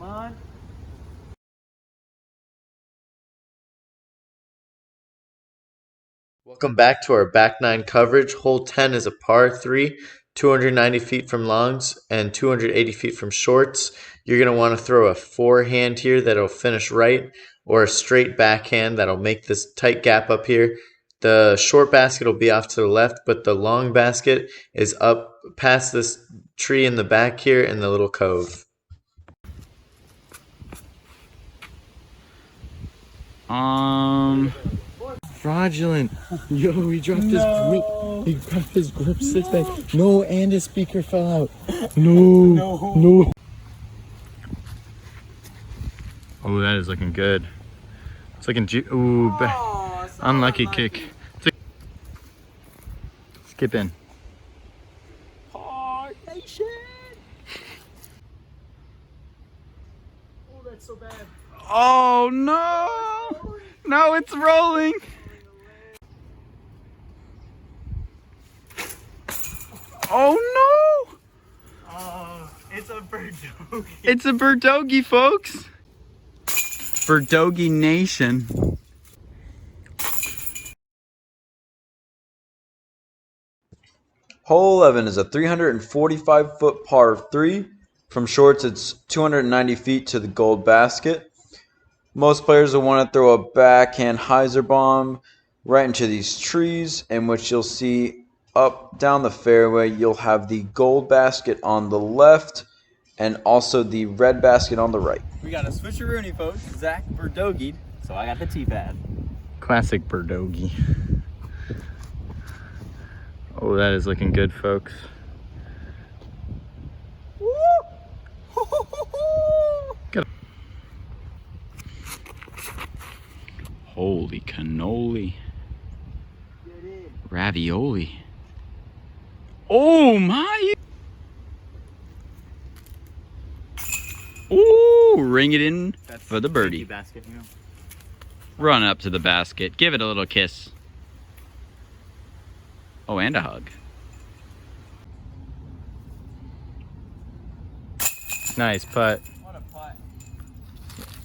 on. Welcome back to our back nine coverage. Hole 10 is a par 3, 290 feet from longs and 280 feet from shorts. You're going to want to throw a forehand here that'll finish right, or a straight backhand that'll make this tight gap up here. The short basket will be off to the left, but the long basket is up past this tree in the back here in the little cove. Fraudulent. Yo, he dropped his grip. He dropped his grip six back. No, and his speaker fell out. No. Oh, that is looking good. It's looking ooh, unlucky kick. Skip in. Oh, nation. Oh, that's so bad. Oh no! No, it's rolling. Oh no! Oh, it's a birdogie. It's a birdogie, folks. Birdogie Nation. Hole 11 is a 345-foot par 3. From shorts, it's 290 feet to the gold basket. Most players will want to throw a backhand hyzer bomb right into these trees, in which you'll see up down the fairway, you'll have the gold basket on the left and also the red basket on the right. We got a switcheroony, folks. Zac birdogied, so I got the tee pad. Classic birdogie. Oh, that is looking good, folks. Holy cannoli. Ravioli. Oh my! Ooh, ring it in for the birdie. Basket, you know. Run up to the basket. Give it a little kiss. Oh, and a hug. Nice putt. What a putt.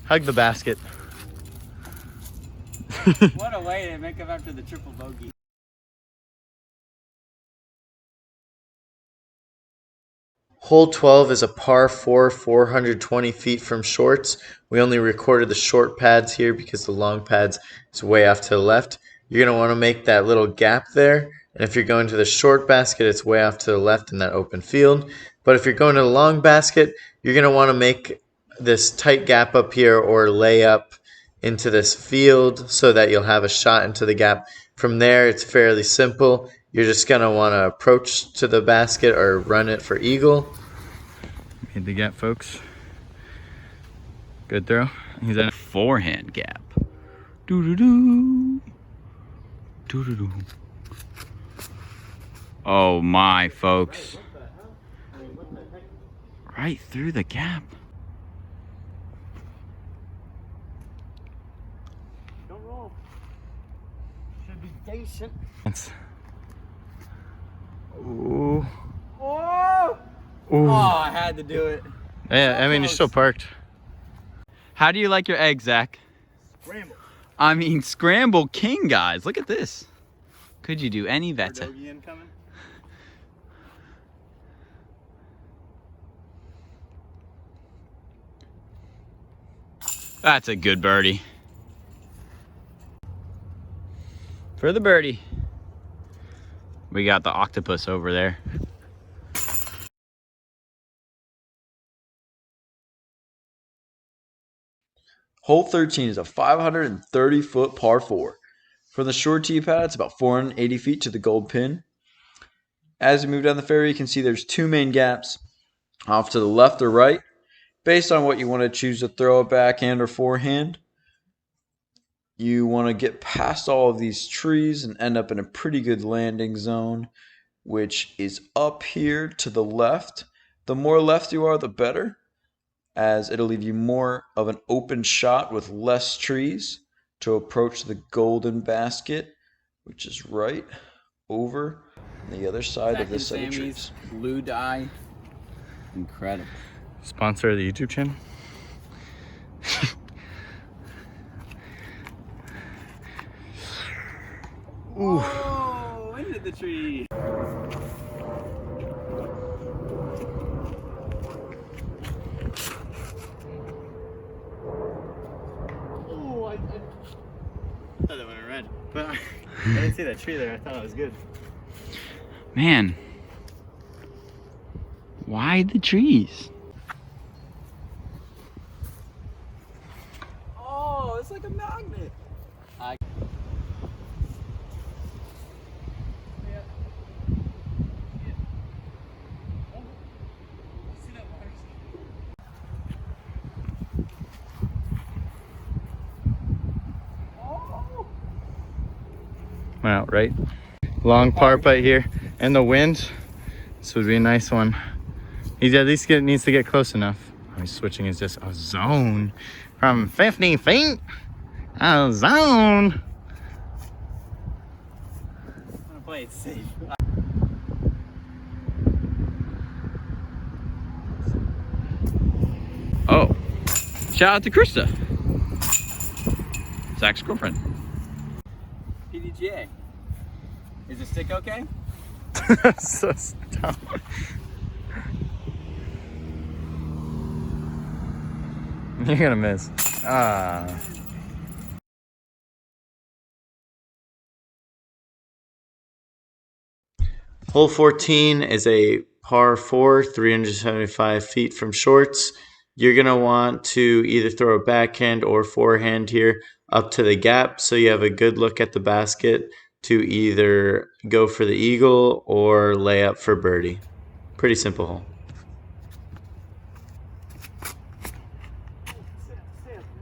Hug the basket. What a way to make up after the triple bogey. Hole 12 is a par 4, 420 feet from shorts. We only recorded the short pads here because the long pads is way off to the left. You're going to want to make that little gap there. And if you're going to the short basket, it's way off to the left in that open field. But if you're going to the long basket, you're going to want to make this tight gap up here or lay up into this field so that you'll have a shot into the gap. From there, it's fairly simple. You're just going to want to approach to the basket or run it for eagle. Made the gap, folks. Good throw. He's at a forehand gap. Doo-doo-doo. Doo-doo-doo. Oh my, folks. Right through the gap. Don't roll. Should be decent. Ooh. Oh! Ooh. Oh, I had to do it. Yeah, I mean, you're still parked. How do you like your eggs, Zach? Scramble. I mean, scramble king, guys. Look at this. Could you do any better? Birdogie incoming. That's a good birdie. For the birdie. We got the octopus over there. Hole 13 is a 530-foot par 4. From the short tee pad, it's about 480 feet to the gold pin. As you move down the fairway, you can see there's two main gaps off to the left or right, based on what you want to choose to throw a backhand or forehand. You want to get past all of these trees and end up in a pretty good landing zone, which is up here to the left. The more left you are, the better, as it'll leave you more of an open shot with less trees to approach the golden basket, which is right over on the other side of this set of trees. Blue dye. Incredible. Sponsor of the YouTube channel. Ooh. Oh, into the tree. Oh, I thought that went red, but I didn't see that tree there. I thought it was good. Man, why the trees? Oh, it's like a magnet. Went out right. Long par putt here, and the wind. This would be a nice one. He at least needs to get close enough. Oh, he's switching his just a zone from 50 feet. A zone. I'm gonna play it safe. Oh, shout out to Krista, Zach's girlfriend. PDGA. Is the stick okay? So dumb. You're gonna miss. Ah. Hole 14 is a par 4, 375 feet from shorts. You're going to want to either throw a backhand or forehand here up to the gap so you have a good look at the basket to either go for the eagle or lay up for birdie. Pretty simple hole.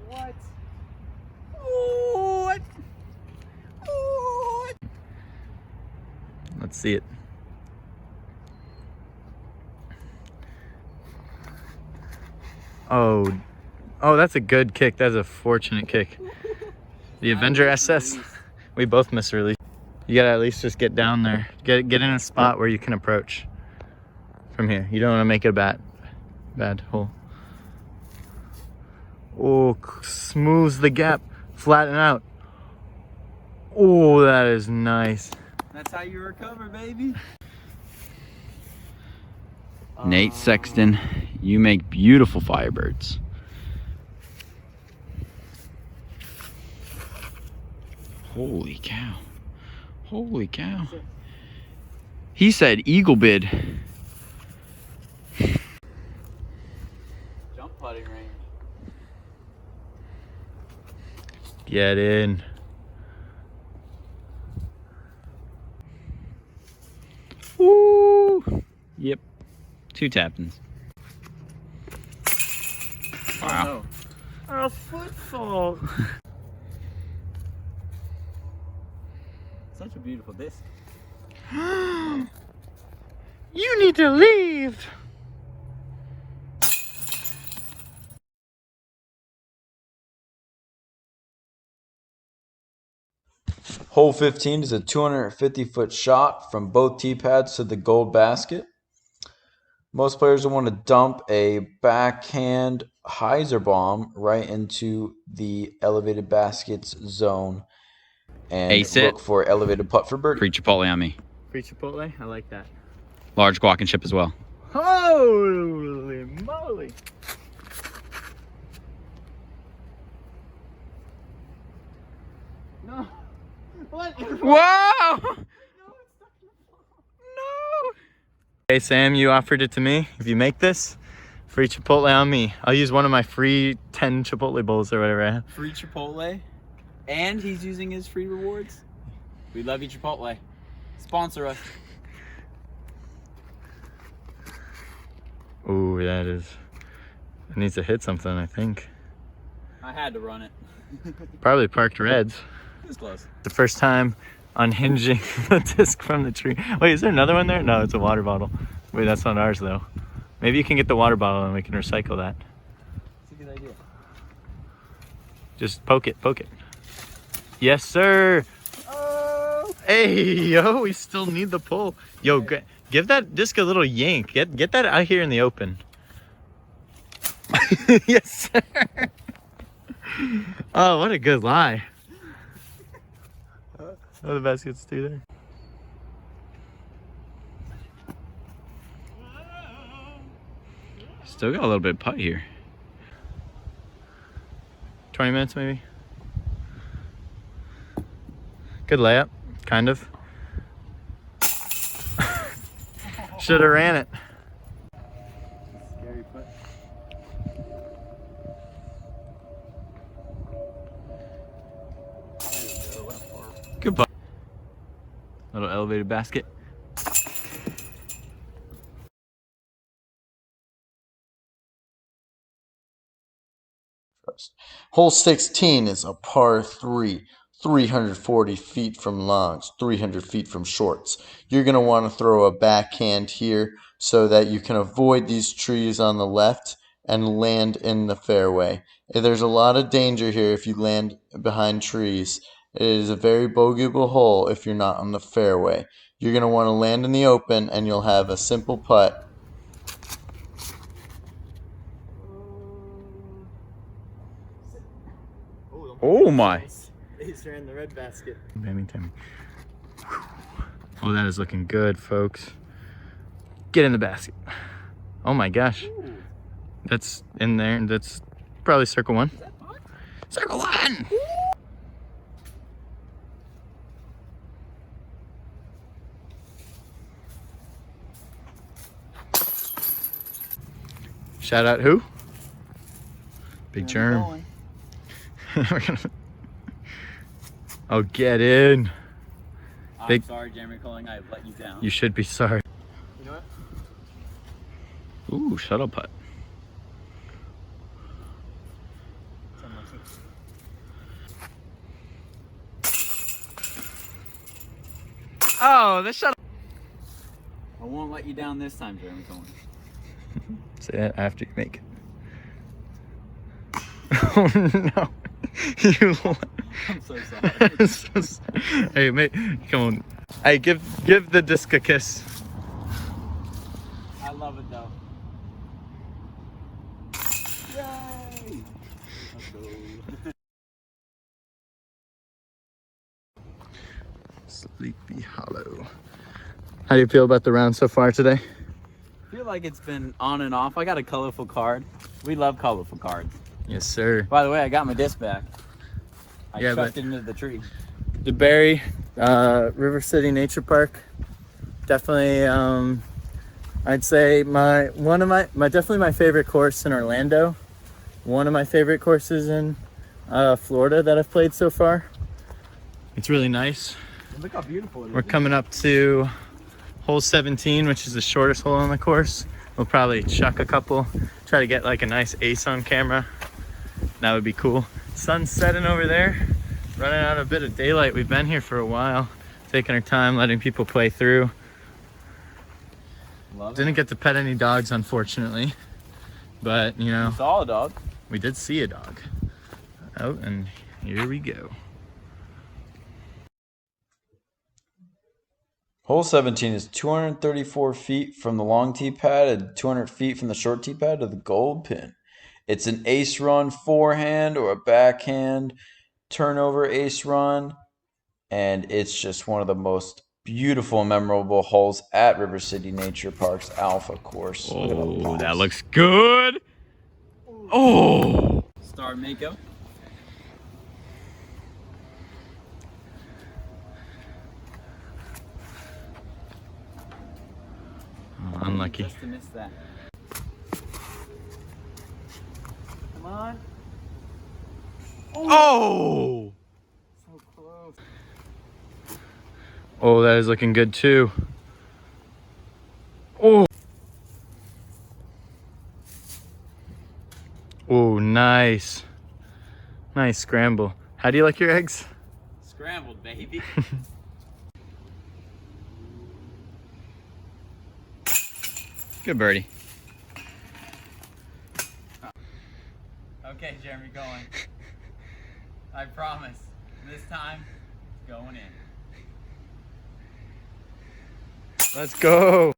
What? What? What? Let's see it. Oh, that's a good kick. That's a fortunate kick. The Avenger SS. We both miss release. You gotta at least just get down there. Get in a spot where you can approach from here. You don't want to make it a bad hole. Oh, smooths the gap, flatten out. Oh, that is nice. That's how you recover, baby. Nate Sexton, you make beautiful Firebirds. Holy cow. Holy cow. He said eagle bid. Jump putting range. Get in. Woo! Yep. 2 tappings. Wow. Oh, no. A football. Such a beautiful disc. You need to leave. Hole 15 is a 250-foot shot from both tee pads to the gold basket. Most players will want to dump a backhand hyzer bomb right into the elevated baskets zone and Ace it. look for elevated putt for birdie. Free Chipotle on me. Free Chipotle? I like that. Large guac and chip as well. Holy moly. No. What? Whoa! No! Hey Sam, you offered it to me. If you make this, free Chipotle on me. I'll use one of my free 10 Chipotle bowls or whatever I have. Free Chipotle. And he's using his free rewards. We love you, Chipotle. Sponsor us. Ooh, that is. It needs to hit something, I think. I had to run it. Probably parked reds. It was close. The first time unhinging the disc from the tree. Wait, is there another one there? No, it's a water bottle. Wait, that's not ours though. Maybe you can get the water bottle and we can recycle that. That's a good idea. Just poke it, poke it. Yes, sir. Oh! Hey, yo, we still need the pull. Yo, give that disc a little yank. Get that out here in the open. Yes, sir. Oh, what a good lie. Oh, the basket's still there. Still got a little bit of putt here. 20 minutes maybe. Good layup, kind of. Should have ran it. Scary putt. Good putt. Little elevated basket. Hole 16 is a par 3, 340 feet from longs, 300 feet from shorts. You're going to want to throw a backhand here so that you can avoid these trees on the left and land in the fairway. There's a lot of danger here if you land behind trees. It is a very bogeyable hole if you're not on the fairway. You're going to want to land in the open and you'll have a simple putt. Oh my. He's in the red basket. Oh, that is looking good, folks. Get in the basket. Oh my gosh. That's in there. That's probably circle one. Circle one! Shout out who? Big Germ. We're gonna... Oh, get in. I'm sorry, Jeremy Colling, I let you down. You should be sorry. You know what? Ooh, shuttle putt. Oh, the shuttle. I won't let you down this time, Jeremy Colling. Say that after you make it. Oh no. You I'm so sorry. Hey mate, come on. Hey, give the disc a kiss. I love it though. Yay! Let's go. Sleepy Hollow. How do you feel about the round so far today? I feel like it's been on and off. I got a colorful card. We love colorful cards. Yes, sir. By the way, I got my disc back. I Yeah, chucked but- it into the tree. DeBerry, River City Nature Park. Definitely, I'd say definitely my favorite course in Orlando. One of my favorite courses in Florida that I've played so far. It's really nice. Look how beautiful it is. We're coming up to hole 17, which is the shortest hole on the course. We'll probably chuck a couple, try to get like a nice ace on camera. That would be cool. Sun's setting over there, running out a bit of daylight. We've been here for a while, taking our time, letting people play through. Love Didn't get to pet any dogs, unfortunately, but you know, it. Saw a dog. we did see a dog. Oh, and here we go. Hole 17 is 234 feet from the long tee pad and 200 feet from the short tee pad to the gold pin. It's an ace run forehand or a backhand turnover ace run, and it's just one of the most beautiful, memorable holes at River City Nature Park's Alpha course. Look at the Oh, that balls. looks good. Oh. Star Mako. Unlucky. Just to miss that. Come on. Oh. So close. Oh, that is looking good too. Oh. Oh, nice. Nice scramble. How do you like your eggs? Scrambled, baby. Good birdie. Okay, Jeremy, going. I promise. This time, it's going in. Let's go.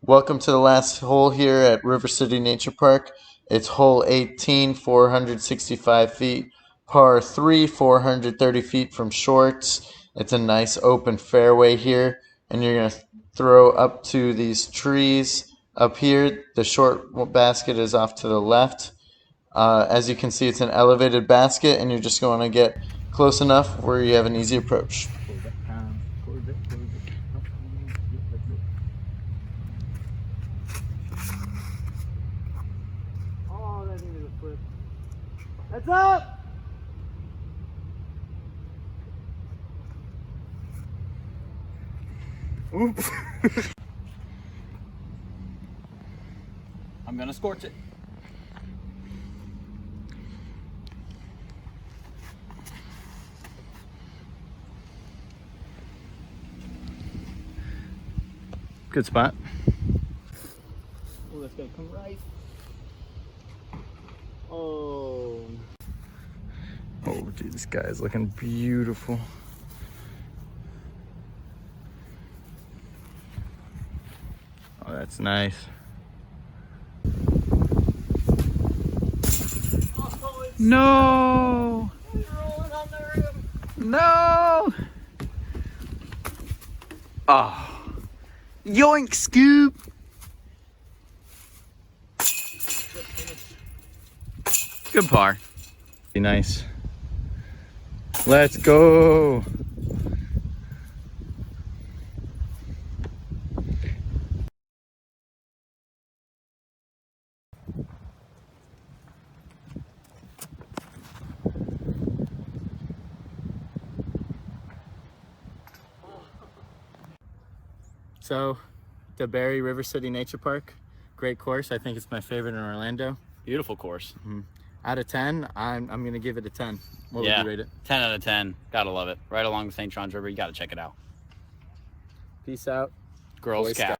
Welcome to the last hole here at River City Nature Park. It's hole 18, 465 feet. Par 3, 430 feet from shorts. It's a nice open fairway here. And you're going to throw up to these trees up here. The short basket is off to the left. As you can see, it's an elevated basket, and you're just going to get close enough where you have an easy approach. Oh, that thing is a flip. Heads up! Oops. I'm gonna scorch it. Good spot. Oh, that's gonna come right. Oh. Oh, dude, this guy is looking beautiful. Oh, that's nice. No! No! Oh. Yoink, scoop! Good par. Be nice. Let's go! So, the Barry River City Nature Park, great course. I think it's my favorite in Orlando. Beautiful course. Out of 10, I'm going to give it a 10. What would Yeah, you rate it? 10 out of 10. Gotta love it. Right along the St. John's River. You gotta check it out. Peace out. Girl Boy Scout.